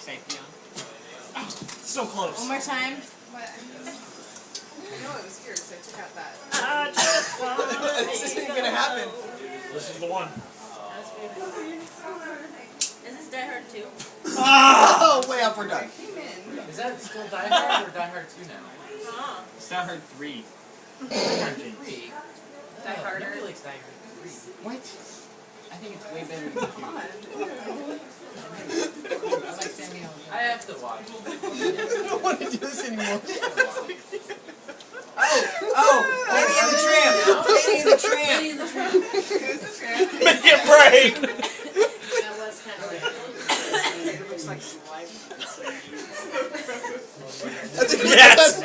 Scythian. Oh, so close. One more time. What? I know it was here because I took out that. I just want This isn't gonna happen. This is the one. Is this Die Hard 2? Oh, way up, we're done. Came in. Is that still Die Hard or Die Hard 2 now? Oh. It's Die Hard 3. 3? Die Harder. Nobody likes Die Hard 3. What? I think it's way better than 2. I like Samuel. I have to watch. I don't want to do this anymore. Lady in the Tramp! Lady in the Tramp! Lady in the Tramp. Who's the tramp? Make it break! That was kind of like... It looks like some life. I think we're Yes!